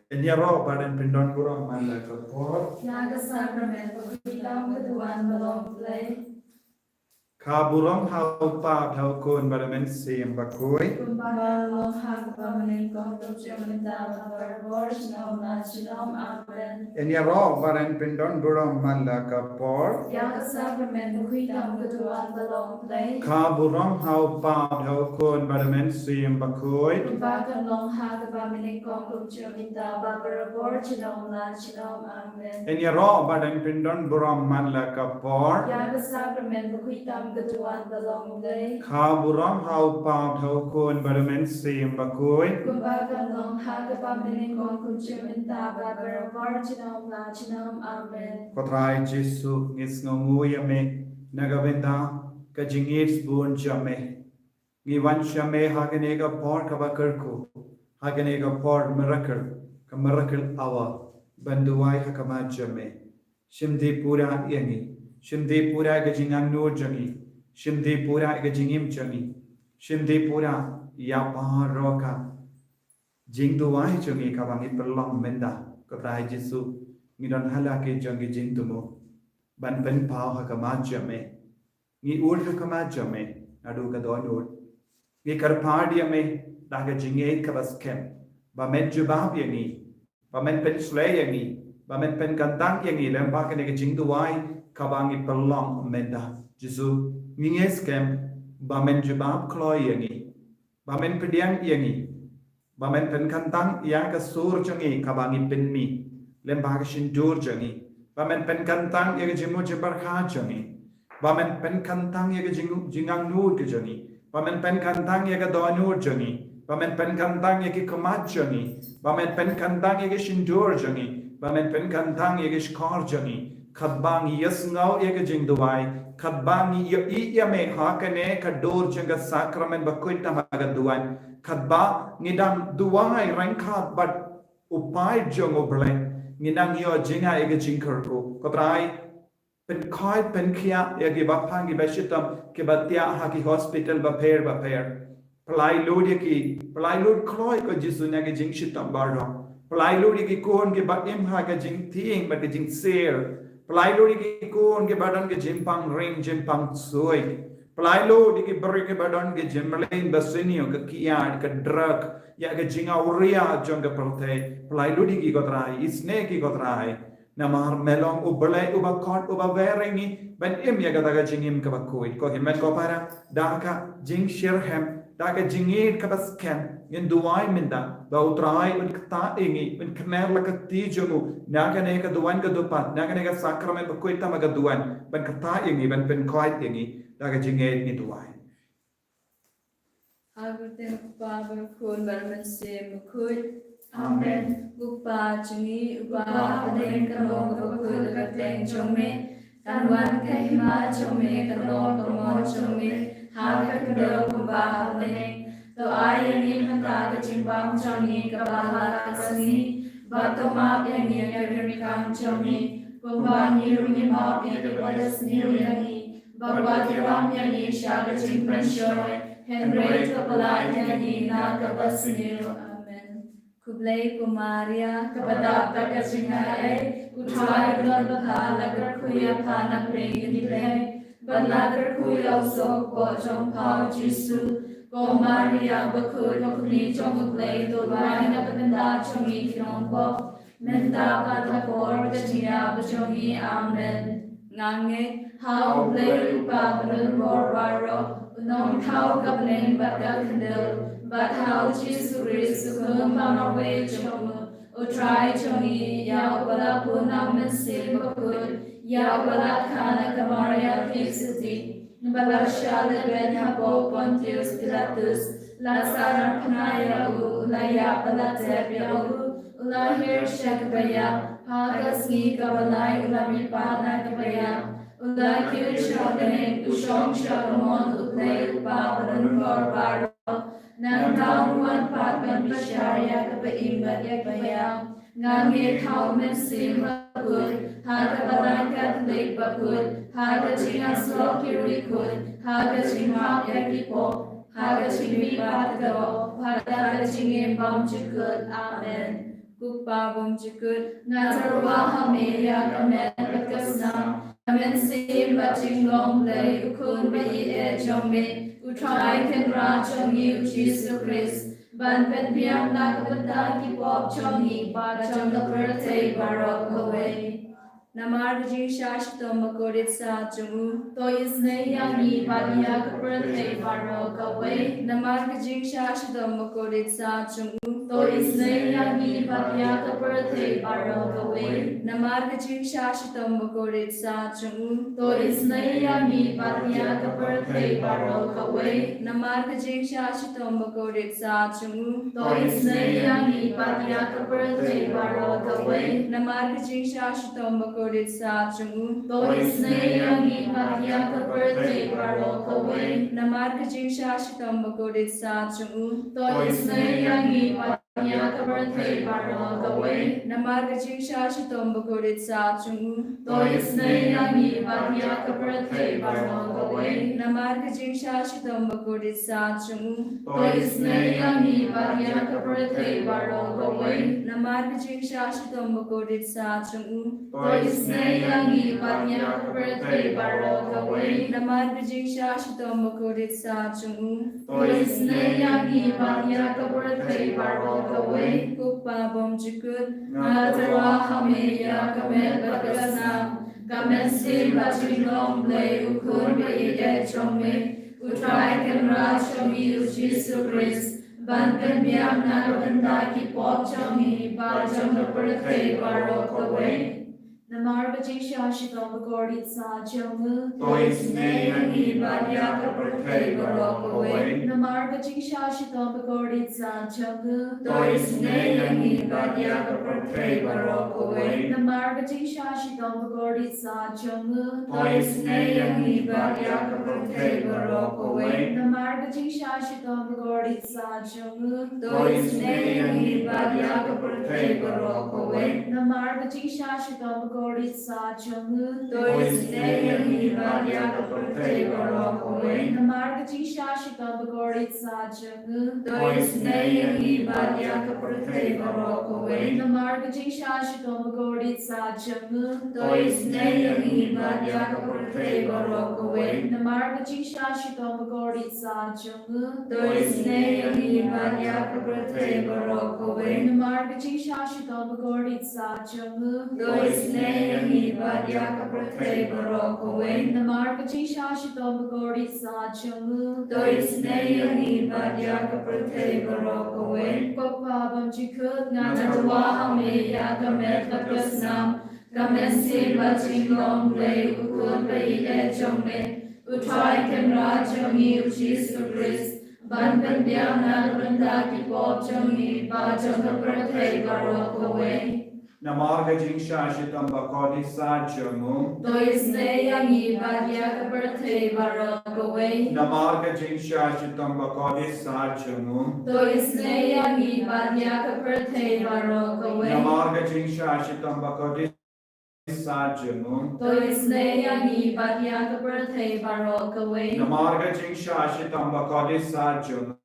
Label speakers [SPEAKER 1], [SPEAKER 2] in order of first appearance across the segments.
[SPEAKER 1] Enyaro badan pindon kurang manda kapor.
[SPEAKER 2] Yaga sacrament of freedom with the one belong play.
[SPEAKER 1] Kaburong hau pa hau kun badamen siem bakoi.
[SPEAKER 2] Kumbalong hagpamanin kong tujuminta berbor sinom na sinom amen.
[SPEAKER 1] Enyaro badan pindon kurang manda kapor.
[SPEAKER 2] Yaga sacrament of freedom with the one belong play.
[SPEAKER 1] Kaburong hau pa hau kun badamen siem bakoi.
[SPEAKER 2] Kumbalong hagpamanin kong tujuminta berbor sinom na sinom amen.
[SPEAKER 1] Enyaro badan pindon kurang manda kapor.
[SPEAKER 2] Yaga sacrament of freedom with the one belong play.
[SPEAKER 1] Kaburong hau pa hau kun badamen siem bakoi.
[SPEAKER 2] Kumbalong hagpamanin kong tujuminta berbor sinom na sinom amen.
[SPEAKER 1] Kotrai Jesu ngis ngongui ame nagavenda kajingis bun jame ngiwan shame haganega por kabakarku haganega por miracle awa banduai hakama jame shimdi pura gajingan nur jangi shimdi pura gajingim jangi shimdi pura yapar roka jingduai jangi kabangi perlom menda kotrai Jesu ngidon halake jangi jingtumo ban pen pau hakama jame ngi ur hakama jame adu ka donur ngi karpadi ame daga jinge kabaskem ba men jubab yangi ba men pen slay yangi ba men pen kantang yangi lempa kene jingduai kabangi pelong menda Jesu ngi eskem ba men jubab kloy yangi ba men pediang yangi ba men pen kantang yang ka sur jangi kabangi penmi lembaga shindur jangi bamen pen kantang ye jimu jibarkha jangi bamen pen kantang ye jingang nur ke jangi bamen pen kantang ye donur jangi bamen pen kantang ye kamat jangi bamen pen kantang ye shindur jangi bamen pen kantang ye skor jangi khabang yasngau ye jingduai khabang ye me hakane kador janga sakrament bakuita magaduan khaba ngidam duai rankhat but upai jongo ble nginang yo jinga ege jingker ko kotrai pen khoi pen khia ege bapang gi beshitam ke batia ha ki hospital ba pair palai lodi ki palai lod khoi ko jisuna ge jing shitam barro palai lodi ki kon ge batim ha ge jing thiing ba ge jing ser palai lodi ki kon ge badan ge jimpang ring jimpang soi palai lodi ki bari ge badan ge jimlain basinio ke kian ke drug ya ke jinga uria jonga prote palai ludi ki gotrai isne ki gotrai namar melong ubalai ubakot ubaveringi ben im ya gata jingim ka bakoi ko himen ko para daka jing shirhem daka jingir ka basken in duai minda ba utrai un kta ingi un kner la ka tijumu naga ne ka duan ka dupat naga ne ka sakrament bakoi ta maga duan ben kta ingi ben pen koi ingi daka jingir ni duai
[SPEAKER 2] Aguten Baba kun barman se mukut. Amen. Upa jungi upa padeng kanong kapakul kateng jongme. Kanwan kahima jongme kanong kamon jongme. Haka kandel kumba padeng. To ayani mata kajimbang jongi kabahala kasani. Bato map yangi kadirikam jongi. Kumba nirungi map yangi wadas niruyangi. Bagwa kiram yangi shaga jimpran shoy. Henry kapalay yangi na kabasniru. Amen. Kublay kumaria kabadapta ka Jingaiei. Utray blabakha lagar kuya pana pring diplay. Balagar kuya usok po jong pao Jisu. Ko Maria bakul bakuni jong ublay dulay na patanda jongi kinong po. Menta patapor kajia bajongi. Amen. Ngange how blay upa banul mor baro. Nong how kapling baga kandil, but how Jesus Christ kum pamawe chomu, utrai chongi ya wala punam mensim bakul, ya wala kana kamaria fixity, bala shale ben habo Pontius Pilatus, la saran kanaya u la ya bala tebya u, la hir shakbaya, hagas ni kabalay la mi pana kabaya. Ula kirishogane ushong shakamon utlay upaparan korbaro nang taunwan patman bisharya kapaimbat yakbaya ngangit haumen sim bakul haga balan katlik bakul haga jingan slow kirikul haga jingmak yakipo haga jingmi patgao haga jingim bam chukul. Amen. Kukpa bom jikut Ngatarwa hameya kamet bakasnam Kamen sim baching long lay ukun bayi e jongme Utrai ken ra jongi ujisu Christ Ban pen biam na kapata ki pop jongi ba jonga birthday barok away Namargajing Shashito Makorit Sa Jungu To Isne Yangi Badia Birthday Barok away Namargajing Shashito Makorit Sa Jungu To Isne Yangi Badia Birthday Barok away Namargajing Shashito Makorit Sa Jungu To Isne Yangi Badia Birthday Barok away Namargajing Shashito Makorit Sa Jungu To Isne Yangi Badia Birthday Barok away Namargajing Shashito Makorit Sa Jungu To Isne Yangi Badia Birthday Barok away Namargajing Shashito Makorit Sa Jungu To Isne Yangi Badia Birthday Barok away Namargajing Shashito Makorit Sa Jungu To Isne Yangi Badia Birthday Barok away Namargajing Shashito Makorit Sa Jungu To Isne Yangi Badia Birthday Barok away Namargajing Shashito Makorit Sa Jungu To Isne Yangi Badia Birthday Barok away Namargajing Shashito Makorit Sa Jungu To Isne Yangi Badia Birthday Barok away Kukpa bom jikut Ngatarwa hameya kamet bakasnam Kamen sim baching long play ukun bayi e jongme Utrai ken ra jongi ujisu Christ Ban pen biam na kapata ki pop jongi ba jonga birthday barok away Namargajing Shashito Makorit Sa Jungu
[SPEAKER 1] To Isne Yangi Badia Birthday Barok away
[SPEAKER 2] Namargajing Shashito Makorit Sa Jungu
[SPEAKER 1] To Isne Yangi Badia Birthday Barok away
[SPEAKER 2] Namargajing Shashito Makorit Sa Jungu
[SPEAKER 1] To Isne Yangi Badia Birthday Barok away
[SPEAKER 2] Namargajing Shashito Makorit Sa Jungu
[SPEAKER 1] To Isne Yangi Badia Birthday Barok away
[SPEAKER 2] Namargajing Shashito Makorit Sa Jungu
[SPEAKER 1] To Isne Yangi Badia Birthday Barok away
[SPEAKER 2] Namargajing Shashito Makorit Sa Jungu
[SPEAKER 1] To Isne Yangi Badia Birthday Barok away
[SPEAKER 2] Namargajing Shashito Makorit Sa Jungu
[SPEAKER 1] To Isne Yangi Badia Birthday Barok away
[SPEAKER 2] Namargajing Shashito Makorit Sa Jungu
[SPEAKER 1] To Isne Yangi Badia Birthday Barok away
[SPEAKER 2] Namargajing Shashito Makorit Sa Jungu
[SPEAKER 1] To Isne Yangi Badia Birthday Barok away
[SPEAKER 2] Namargajing Shashito Makorit Sa Jungu
[SPEAKER 1] To Isne Yangi Badia Birthday Barok away
[SPEAKER 2] Kukpa bom jikut Ngatarwa hameya kamet bakasnam Kamen sim baching long play ukun bayi e jongme Utrai ken ra jongi ujisu Christ Ban pen biam na kapata ki pop jongi ba jonga birthday barok away
[SPEAKER 1] Namargajing Shashito Makorit Sa Jungu
[SPEAKER 2] To Isne Yangi Badia Birthday Barok away
[SPEAKER 1] Namargajing Shashito Makorit Sa Jungu
[SPEAKER 2] To Isne Yangi Badia Birthday Barok away
[SPEAKER 1] Namargajing Shashito Makorit Sa Jungu
[SPEAKER 2] To Isne Yangi Badia Birthday Barok away
[SPEAKER 1] Namargajing Shashito Makorit Sa Jungu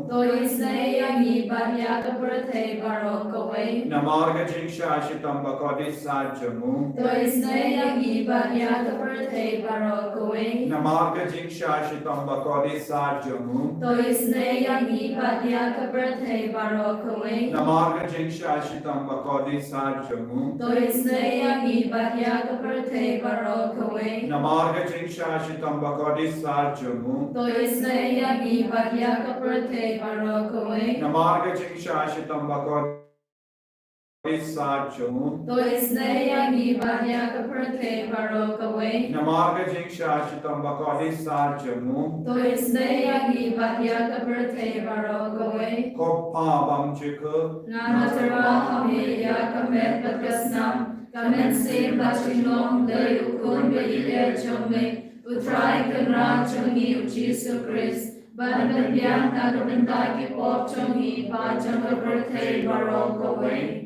[SPEAKER 2] To Isne Yangi Badia Birthday Barok away
[SPEAKER 1] Namargajing Shashito Makorit Sa Jungu
[SPEAKER 2] To Isne Yangi Badia Birthday Barok away
[SPEAKER 1] Namargajing Shashito Makorit Sa Jungu
[SPEAKER 2] To Isne Yangi Badia Birthday Barok away
[SPEAKER 1] Namargajing Shashito Makorit Sa Jungu
[SPEAKER 2] To Isne Yangi Badia Birthday Barok away
[SPEAKER 1] Namargajing Shashito Makorit Sa Jungu
[SPEAKER 2] To Isne Yangi Badia Birthday Barok away
[SPEAKER 1] Namargajing Shashito Makorit Sa Jungu
[SPEAKER 2] To Isne Yangi Badia Birthday Barok away
[SPEAKER 1] Namargajing Shashito Makorit Sa Jungu
[SPEAKER 2] To Isne Yangi Badia Birthday Barok away
[SPEAKER 1] Kukpa bom jikut
[SPEAKER 2] Ngatarwa hameya kamet bakasnam Kamen sim baching long lay ukun bayi e jongme Utrai ken ra jongi ujisu Christ Ban pen biam na kapata ki pop jongi ba jonga birthday barok away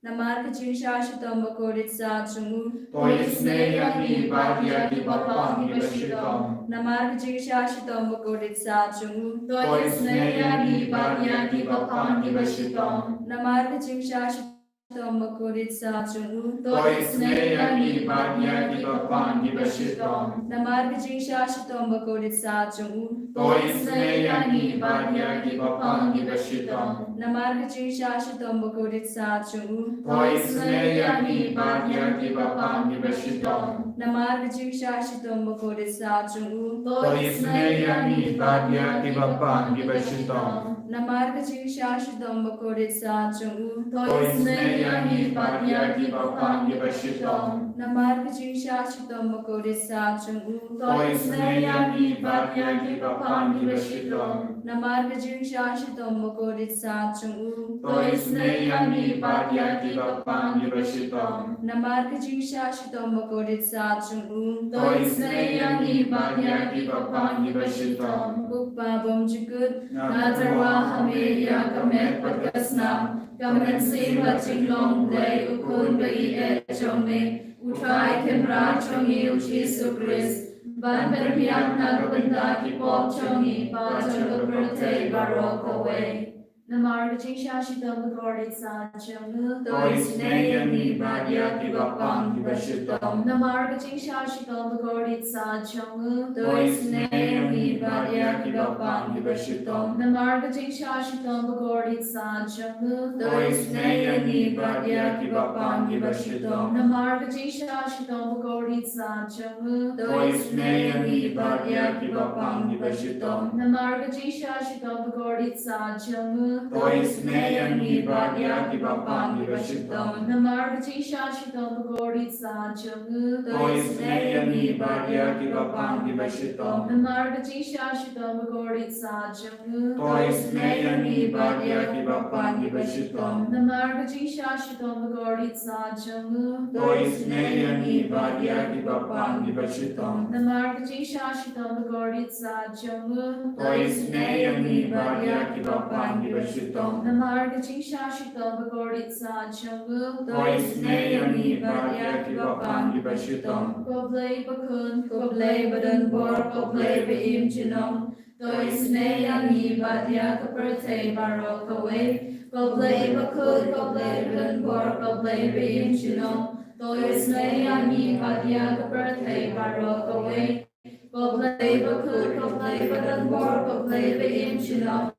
[SPEAKER 2] Namar kaching shashitam bakodit sa chungu.
[SPEAKER 3] Toisneyani Bhagyati Bapam Nivashitam.
[SPEAKER 2] Namar kaching shashitam bakodit sa chungu.
[SPEAKER 3] Toisneyani Bhagyati Bapam Nivashitam.
[SPEAKER 2] Namar kaching shashitam bakodit sa chungu.
[SPEAKER 3] Toisneyani Bhagyati Bapam Nivashitam.
[SPEAKER 2] Namar kaching shashitam bakodit sa chungu.
[SPEAKER 3] Toisneyani Bhagyati Bapam Nivashitam.
[SPEAKER 2] Namar kaching shashitam bakodit sa chungu.
[SPEAKER 3] Toisneyani Bhagyati Bapam Nivashitam.
[SPEAKER 2] Namar kaching shashitam bakodit sa chungu.
[SPEAKER 3] Toisneyani Bhagyati Bapam Nivashitam.
[SPEAKER 2] Namar kaching shashitam bakodit sa chungu.
[SPEAKER 3] Toisneyani Bhagyati Bapam Nivashitam.
[SPEAKER 2] Namar kaching shashitam bakodit sa chungu.
[SPEAKER 3] Toisneyani Bhagyati Bapam Nivashitam.
[SPEAKER 2] Namar kaching shashitam bakodit sa chungu.
[SPEAKER 3] Toisneyani Bhagyati Bapam Nivashitam.
[SPEAKER 2] Namar kaching shashitam bakodit sa chungu.
[SPEAKER 3] Toisneyani Bhagyati Bapam Nivashitam.
[SPEAKER 2] Bukpa bom jikut natarwa hame ya kamet pagasnam kamen siva chinglong play ukun bai et chome utrai kemra chongi uchi sukris ban perpiak nagbanda ki pop chongi pa chongo prote barok away. Namar kaching shashitam bakodit sa chungu.
[SPEAKER 3] Toisneyani Bhagyati Bapam Nivashitam.
[SPEAKER 2] Namar kaching shashitam bakodit sa chungu.
[SPEAKER 3] Toisneyani Bhagyati Bapam Nivashitam.
[SPEAKER 2] Namar kaching shashitam bakodit sa chungu.
[SPEAKER 3] Toisneyani Bhagyati Bapam Nivashitam.
[SPEAKER 2] Namar kaching shashitam bakodit sa chungu.
[SPEAKER 3] Toisneyani Bhagyati Bapam Nivashitam.
[SPEAKER 2] Namar kaching shashitam bakodit sa chungu.
[SPEAKER 3] Toisneyani Bhagyati Bapam Nivashitam.
[SPEAKER 2] Namar kaching shashitam bakodit sa chungu.
[SPEAKER 3] Toisneyani Bhagyati Bapam Nivashitam.
[SPEAKER 2] Namar kaching shashitam bakodit sa chungu.
[SPEAKER 3] Toisneyani Bhagyati Bapam Nivashitam.
[SPEAKER 2] Namar kaching shashitam bakodit sa chungu.
[SPEAKER 3] Toisneyani Bhagyati Bapam Nivashitam.
[SPEAKER 2] Namar kaching shashitam bakodit sa chungu.
[SPEAKER 3] Toisneyani Bhagyati Bapam Nivashitam.
[SPEAKER 2] Namar kaching shashitam bakodit sa chungu.
[SPEAKER 3] Toisneyani Bhagyati Bapam Nivashitam.
[SPEAKER 2] Koblay bakun, koblay badan bor, koblay beim chinom. Toisneyani badya kaperte barok away. Koblay bakun, koblay badan bor, koblay beim chinom. Toisneyani badya kaperte barok away. Koblay bakun, koblay badan bor, koblay beim chinom.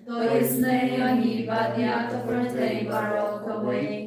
[SPEAKER 2] Toisneyani badya kaperte barok away.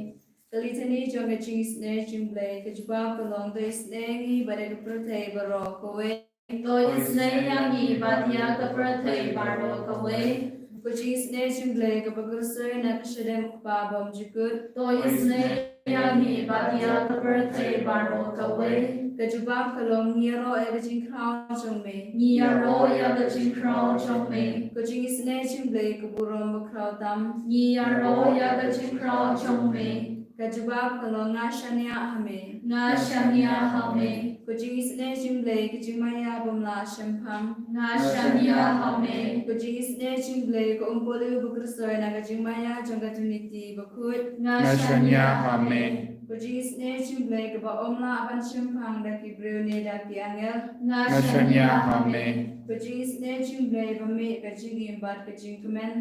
[SPEAKER 2] Kalitani jonga ching snare chimblay kajba kalong toisneyani badya kaperte barok away. Toisneyani badya kaperte barok away. Kuching snare chimblay kapagursay nakashadem babam jikut. Toisneyani badya kaperte barok away. Kajubab kalong niro e kaching crown chongme. Niro ya kaching crown chongme. Kuching snare chimblay kaburom bakraw tam. Niro ya kaching crown chongme. Kajubab kalong ngashanya hame. Ngashanya hame. Kuching snare chimblay kaching maya bamla shampang. Ngashanya hame. Kuching snare chimblay ko umpoli bukursoy na kaching maya jonga tuniti bakut.
[SPEAKER 3] Ngashanya hame.
[SPEAKER 2] Kuching snare chimblay kaba omla aban shampang da ki brune da ki angel.
[SPEAKER 3] Ngashanya hame.
[SPEAKER 2] Kuching snare chimblay bame kaching imbat kaching kumen.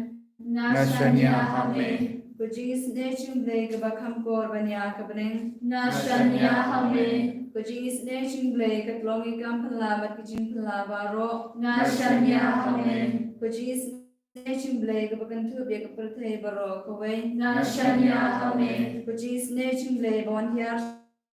[SPEAKER 3] Ngashanya hame.
[SPEAKER 2] Kuching snare chimblay kaba kamkor banya kabeneng.
[SPEAKER 3] Ngashanya hame.
[SPEAKER 2] Kuching snare chimblay katlongi kampala bat kaching pala baro.
[SPEAKER 3] Ngashanya hame.
[SPEAKER 2] Kuching snare chimblay kaba kantu be kaperte baro kaway.
[SPEAKER 3] Ngashanya hame.
[SPEAKER 2] Kuching snare chimblay bon hiar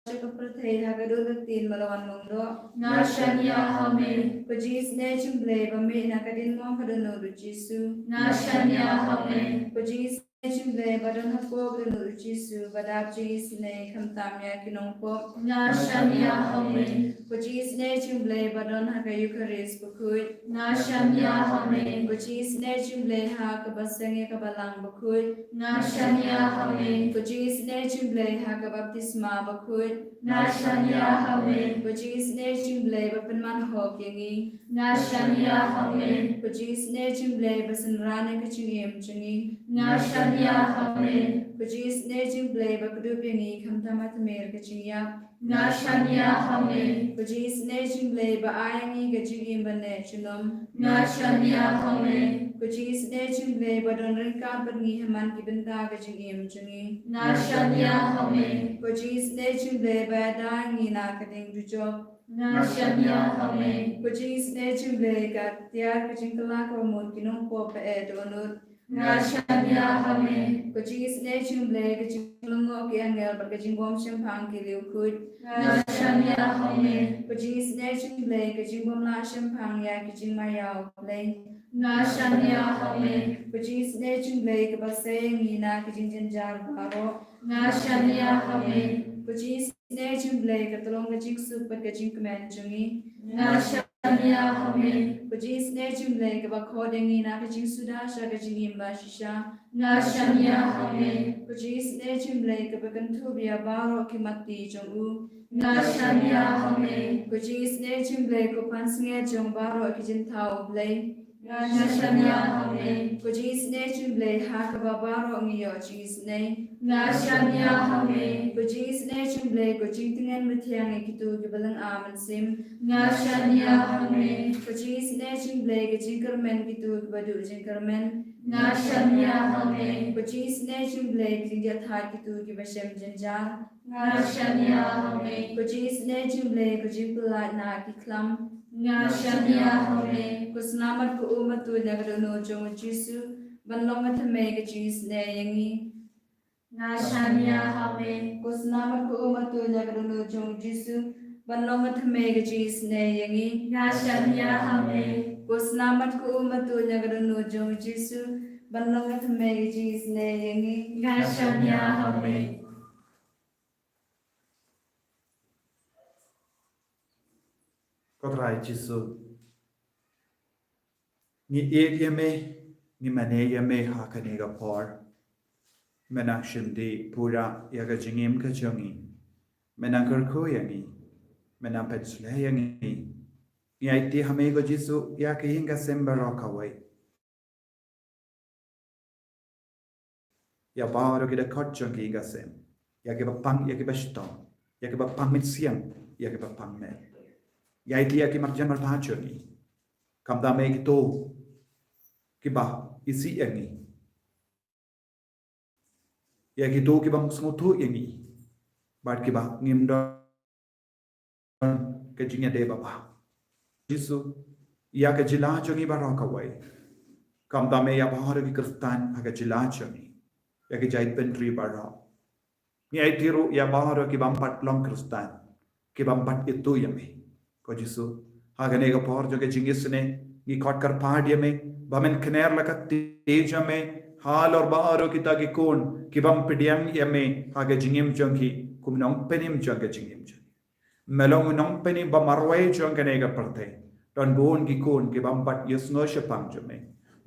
[SPEAKER 2] kaperte hagadul tin malawan mongdo.
[SPEAKER 3] Ngashanya hame.
[SPEAKER 2] Kuching snare chimblay bame nakadin mo kadano rujisu.
[SPEAKER 3] Ngashanya hame.
[SPEAKER 2] Kuching chimblay badon hako kadano rujisu badap snare kamtamya kinongpo.
[SPEAKER 3] Ngashanya hame.
[SPEAKER 2] Kuching snare chimblay badon haka yukaris bakut.
[SPEAKER 3] Ngashanya hame.
[SPEAKER 2] Kuching snare chimblay ha kabasange kabalang bakut.
[SPEAKER 3] Ngashanya hame.
[SPEAKER 2] Kuching snare chimblay ha kabaptisma bakut.
[SPEAKER 3] Ngashanya hame.
[SPEAKER 2] Kuching snare chimblay bapenman hok yangi.
[SPEAKER 3] Ngashanya hame.
[SPEAKER 2] Kuching snare chimblay basenrane kaching em chungi.
[SPEAKER 3] Ngashania Amen.
[SPEAKER 2] Kujis nejing blay bakadu pingi kamtamat mer kachingya.
[SPEAKER 3] Ngashania Amen.
[SPEAKER 2] Kujis nejing blay ba ayangi kaching imbane chulom.
[SPEAKER 3] Ngashania Amen.
[SPEAKER 2] Kujis nejing blay ba don ringka berni haman kibenta kaching im chungi.
[SPEAKER 3] Ngashania Amen.
[SPEAKER 2] Kujis nejing blay ba dayangi na kading jujob.
[SPEAKER 3] Ngashania Amen.
[SPEAKER 2] Kujis nejing blay ka tiar kaching kelak romot kinong po pa donut.
[SPEAKER 3] Ngashania Amen.
[SPEAKER 2] Kujis nejing blay kaching lungo ki angel bakaching bom shampang ki liu kud.
[SPEAKER 3] Ngashania Amen.
[SPEAKER 2] Kujis nejing blay kaching bom la shampang ya kaching mayao blay.
[SPEAKER 3] Ngashania Amen.
[SPEAKER 2] Kujis nejing blay kabasay ngina kaching janjar baro.
[SPEAKER 3] Ngashania Amen.
[SPEAKER 2] Kujis nejing blay katulong kaching super kaching kemen chungi.
[SPEAKER 3] Ngashania Amen.
[SPEAKER 2] Kujis nejing blay kabakhodeng ngina kaching sudasha kaching imba shisha.
[SPEAKER 3] Ngashania Amen.
[SPEAKER 2] Kujis nejing blay kabakantu biya baro kimati chungu.
[SPEAKER 3] Ngashania Amen.
[SPEAKER 2] Kujis nejing blay kupansnge chung baro kijin tau blay.
[SPEAKER 3] Ngashania Amen.
[SPEAKER 2] Kujis nejing blay hakaba baro ngiyo jis ne.
[SPEAKER 3] Ngashania Amen.
[SPEAKER 2] Kujis nejing blay kujing tingen mutiang ikitu kibalang aman sim.
[SPEAKER 3] Ngashania Amen.
[SPEAKER 2] Kujis nejing blay kujing kermen kitu kibadu jing kermen.
[SPEAKER 3] Ngashania Amen.
[SPEAKER 2] Kujis nejing blay kujing jathat kitu kibashem janjar.
[SPEAKER 3] Ngashania Amen.
[SPEAKER 2] Kujis nejing blay kujing pelat na kiklam.
[SPEAKER 3] Ngashania Amen.
[SPEAKER 2] Kusnamat ku umatu nagadono jong jisu. Banlong atame kujis ne yangi.
[SPEAKER 3] Ngashania Amen.
[SPEAKER 2] Kusnamat ku umatu nagadono jong jisu. Banlong atame kujis ne yangi.
[SPEAKER 3] Ngashania Amen.
[SPEAKER 2] Kusnamat ku umatu nagadono jong jisu. Banlong atame kujis ne yangi.
[SPEAKER 3] Ngashania Amen.
[SPEAKER 1] Kodrai Jisu. Ni yame, ni mane yame hakanega por. Menakshindi pura yaga jingim ka jongi. Menankarku yangi. Menampetsle yangi. Ni aiti hamego Jisu yaka hinga sembarokaway. Ya baro kita kot jongi hinga sem. Yakiba pang yakiba shton. Yakiba pang mit siang. Yakiba pang mel. Yai dia ki marjan marpacho ni. Kam da me to ki ba isi yangi. Ya ki to ki ba musmutu yangi. Bar ki ba ngimdo ke jinya de baba. Jisu ya ke jila chongi ba ro kawai. Kam da me ya bahar ki kristan ha ke jila chongi. Ya ki jait pentri ba ro. Ni ai tiru ya bahar ki bampat long kristan. Ki bampat itu yami. Ko Jisu haganega por jo ke jingisne ni khotkar pahadiya में बमन खनेर लका तेजा में हाल और बारो की ताकि कौन कि बम पिडियम यमे हागे जिंगिम जंगी कुमनों पेनिम जंगे जिंगिम जंगी मेलों नों पेनी बमरवाई जंगे नेगा पड़ते टन बोन की कौन कि बम पट यसनो शपांग जमे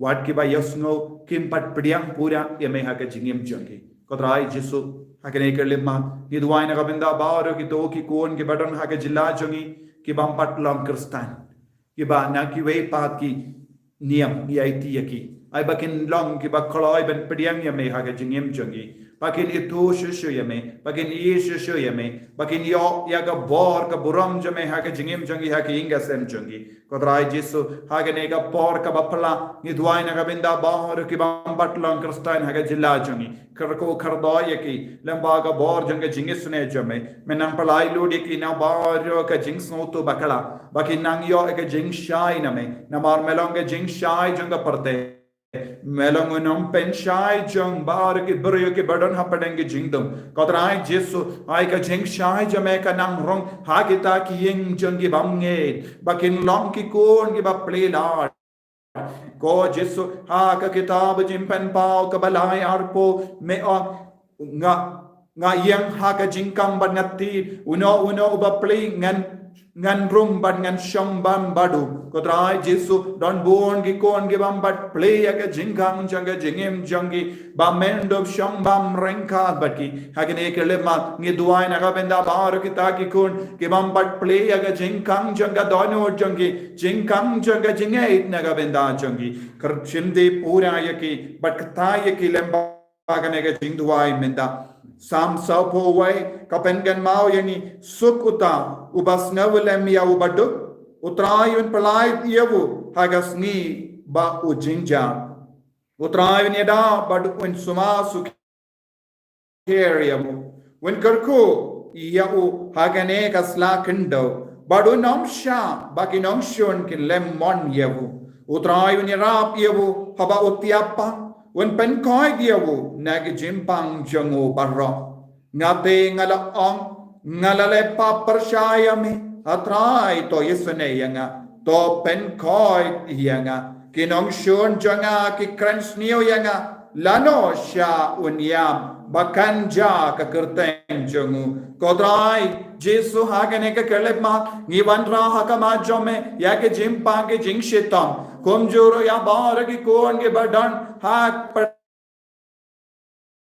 [SPEAKER 1] वाट की बा यसनो किम पट पिडियम पूरा यमे हागे जिंगिम जंगी कोतराई जिसु हागे नेकर लिम्मा निदवाई नगा बिंदा बारो की तो की कौन कि बटन हागे जिला जंगी कि बम पट लॉन्ग क्रिस्तान कि बा ना कि वे पात की niam ni aiti yaki ai bakin long ki bakoloi ben pediang yame haga jingim jongi bakin itu shushu yame bakin i shushu yame bakin yo yaga bor ka buram jame haga jingim jongi haga inga sem jongi kodrai jisu haga nega por ka bapla ni duai na binda bahor ki bam batlong kristain haga jilla jongi karko khardo yaki lamba ga bor jonga jingis ne jame menang palai lodi ki na bor ka jingsno to bakala bakin nang yo ka jing shai na me na mar melong ka jing shai jonga parte melong nom pen shai jong bar ki buryo ki badon ha padenge jingdom kodrai jesu ai ka jing shai jame ka nang rong ha kita ki ying jongi bamnge bakin long ki kon ki ba play la ko jesu ha ka kitab jim pen pao ka balai arpo me nga yang haga jingkang ban ngati uno uba pli ngan rum ban ngan shong ban badu ko trai Jesu don born gi kon gi bam bat play aga jingkang janga jingem jangi ba mendo shong bam renka baki hagene kele ma ngi duai naga benda bar ki ta ki kun gi bam bat play aga jingkang janga dono jangi jingkang janga jingei naga benda jangi kar chinde pura yaki bat kta yaki lemba agane ga jingduai menda Sam saupo way kapengan mau yani sukuta ubas ngawlem ya ubaduk utrayun pelait yawu hagas ni ba ujinja utrayun yada baduk suma sukeriyamu when karku yau hagane kasla kendo badu nomsha baki nomshon kin lemon yawu utrayun yarap yawu haba utiapa When pen koi diawu nag jimpang jango barro ngate ngala ong ngalale pa percaya mi atrai to yesune yanga to pen koi yanga kinong shun janga ki krens niyo yanga lano sha unyam bakan ja ka kerteng jangu kodrai Jesu hagane ka kelema ngiwan ra hakama jome ya ke jimpang ke jingshitam Komjuro ya bar ki kon ke badan hak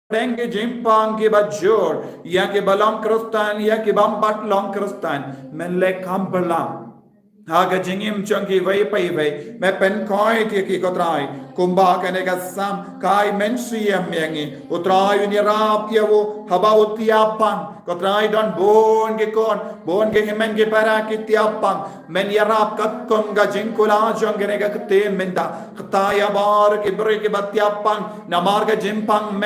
[SPEAKER 1] padenge jimpang ke bajor ya ke balang kristan ya ke bambat long kristan menle kambalang haga jingim chungi vai pai vai me pen koi ti ki kotrai kumba kane ka sam kai mensiam yangi utrai ni rap yawo haba utiapan kotrai don bon ke himen ke para ki tiapang men yarap kat kom ga jingkula jongene ga kten menda khtaya bar ke bre ke batiapang namar ga jimpang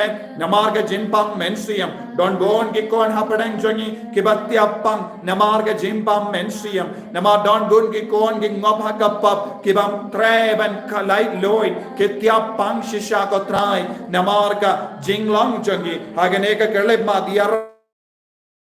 [SPEAKER 1] mensiam don bon ke kon hapadang jongi ke batiapang namar ga jimpang mensiam namar don gun ki kon ki ngop hakapap ki bam treban kalai loi ki tiapang shisha ko trai namar ka jinglong jongi hagane ka kerle ma diar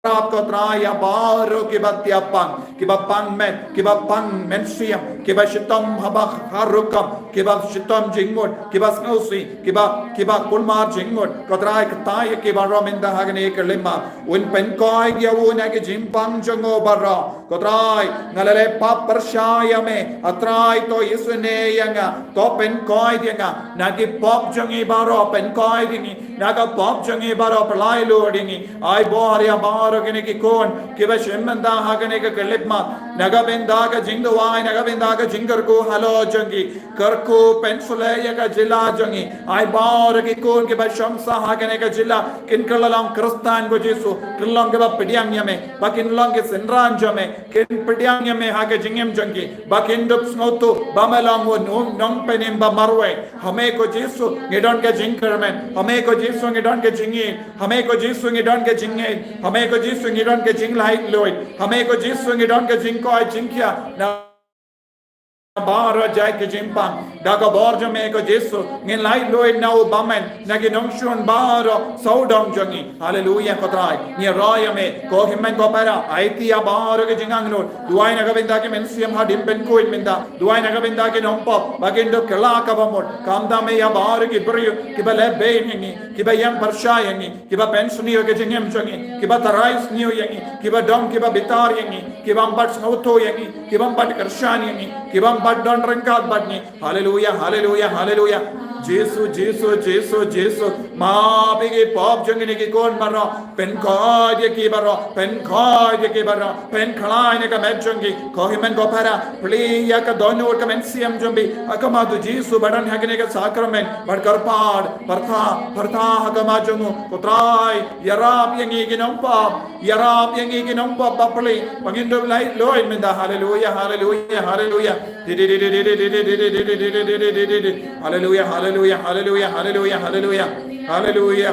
[SPEAKER 1] Rap ko traya baro ki batiapang ki bapang mensiam ki ba shitam habak harukam ki ba shitam jingmut ki ba snausi ki ba kulmar jingmut ko trai ktai ki ba rominda hagane kelima un pen koi ya una ki jimpang jongo barra ko trai ngalale pap percaya me atrai to yesune yanga to pen koi dinga nagi pop jongi baro pen koi dingi naga pop jongi baro pelai lo dingi ai bor ya baro kene ki kon ki ba shemmanda hagane ka kelipma naga benda ka jingduai naga benda ka jingar ko halo jongi karko pensule ya ka jila jongi ai bor ki kon ki ba shamsa hagane ka jila kin kalalang kristan go jesu kilong ke ba pediang yame bakin long ke senran jame kin pediang yame haga jingem jongi bakin dup snotu bamelang wo nong penim ba marwe hame ko jesu ngedon ke jingkermen hame ko jesu ngedon ke jingi hame ko jesu ngedon ke jingi hame ko jesu ngedon ke jinglai loi hame ko jesu ngedon ke jingkoi jingkia na Bara jai ke jimpang daga borjo me ko jesu ngin lai loi nau bamen nagi nongshun baro saudong jongi hallelujah kotrai ni roya me ko himmen ko para aiti ya baro ke jingang no duai naga benda ke mensiam ha dimpen ko minda duai naga benda ke nompo bagendo kala ka bamot kamda me ya baro ki brio ki bale be ni ki ba yam parsha yangi ki ba pensuni ke jingem jongi ki ba tarais niyo yangi ki ba dom ki ba bitar yangi ki ba bat snauto yangi ki ba bat karshan yangi ki ba but don't drink out but me. Hallelujah, hallelujah, hallelujah. Jesus, Jesus, Jesus, Jesus. Ma bigi pop jangini ki kon baro. Pen koi ye ki baro. Pen koi ye ki baro. Pen khalai ne ka med jangi. Kohi men ko para. Pli ya ka dono ka men siam jambi. Akama du Jesus badan hagine ka sakramen. Bad karpad. Partha hakama jangu. Kotrai. Yarab yangi ki nompa. Yarab yangi ki nompa bapli. Pangindo lai loi menda. Hallelujah, hallelujah, hallelujah. Hallelujah, hallelujah, hallelujah, hallelujah, hallelujah, hallelujah, hallelujah,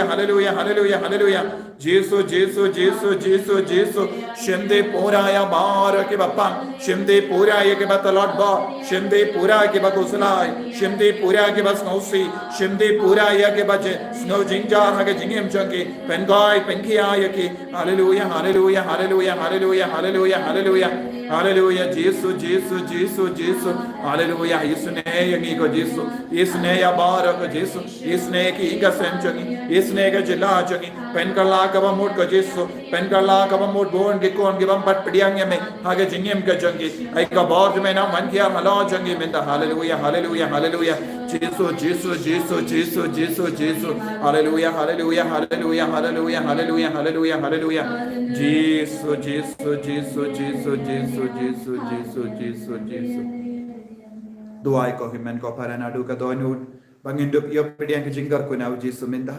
[SPEAKER 1] hallelujah, hallelujah, hallelujah. Jesu, Jesu, Jesu, Jesu, Jesu. Shinde Puraya Bara Kibapa. Shinde Puraya Kibata Lord Ba. Shinde Puraya Kibakusalai. Shinde Puraya Kibasnosi. Shinde Puraya Kibaje. Snow Jinja Haga Jingim Junkie. Pengai Penkiayaki. Hallelujah, hallelujah, hallelujah, hallelujah, hallelujah, hallelujah. Hallelujah, Jesus, Jesus, Jesus, Jesus. Hallelujah, Isne Yangigo Jesus. Isne Yabaraka Jesus. Isne Kiga Senchani. Isne Gajila Jani. Penkala Kavamut Gajisu. Penkala Kavamut Born Gikon Givam Pat Pidiangame. Haga Jingim Gajangi. I kabord me now Mankia Hala Jangi Minda. Hallelujah, hallelujah, hallelujah. Jesus, Jesus, Jesus, Jesus, Jesus, Jesus. Hallelujah, hallelujah, hallelujah, hallelujah, hallelujah, hallelujah, hallelujah. Jesus, Jesus, Jesus, Jesus, Jesus, Jesus, Jesus, Jesus, Jesus. Doa ko himen ko para na du ka doanud. Bangindup yo pediang ke jinggar ko na uji suminda.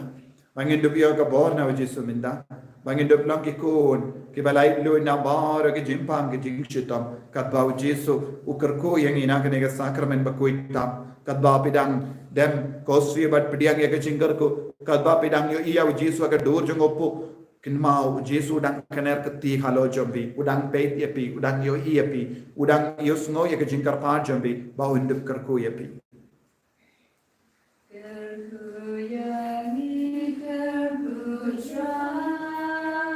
[SPEAKER 1] Bangindup yo ka bor na uji suminda. Bangindup lang ki kun ki balai lu na bar ke jimpam ke jingshitam kat ba uji su ukar ko yang ina ke nega sakramen ba kuitam kat ba pidang dem kosri bat pediang ke jinggar ko kat ba pidang yo iya uji su ka dur jong opu kinmau Jesu udang kener keti halo jombi udang peit yepi udang yo yepi udang yo sngo ye kejingkar pa jombi ba undup kerku yepi
[SPEAKER 2] Kerku yangi kerku try.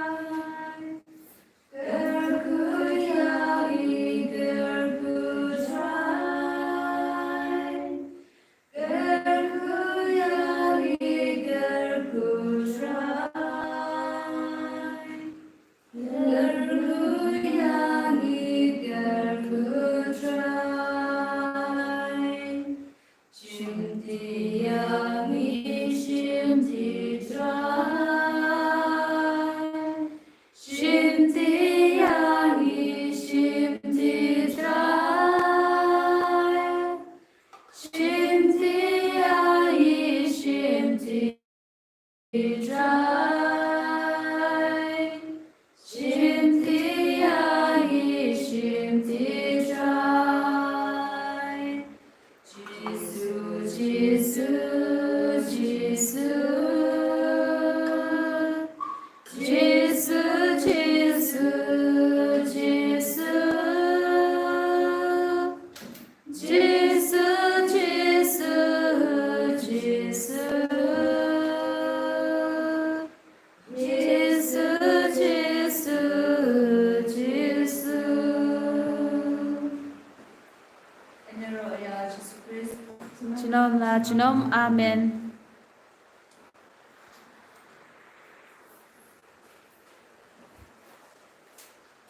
[SPEAKER 2] Kerku yangi kerku try. Kerku yangi kerku try. Kerku yangi kerku try. Shimti yangi shimti try. Shimti yangi shimti try. Shimti yangi shimti try. Shimti yangi shimti try. Jesus, Jesus, Jesus, Jesus, Jesus, Jesus, Jesus, Jesus, Jesus, Jesus. Chinom la chinom, amen.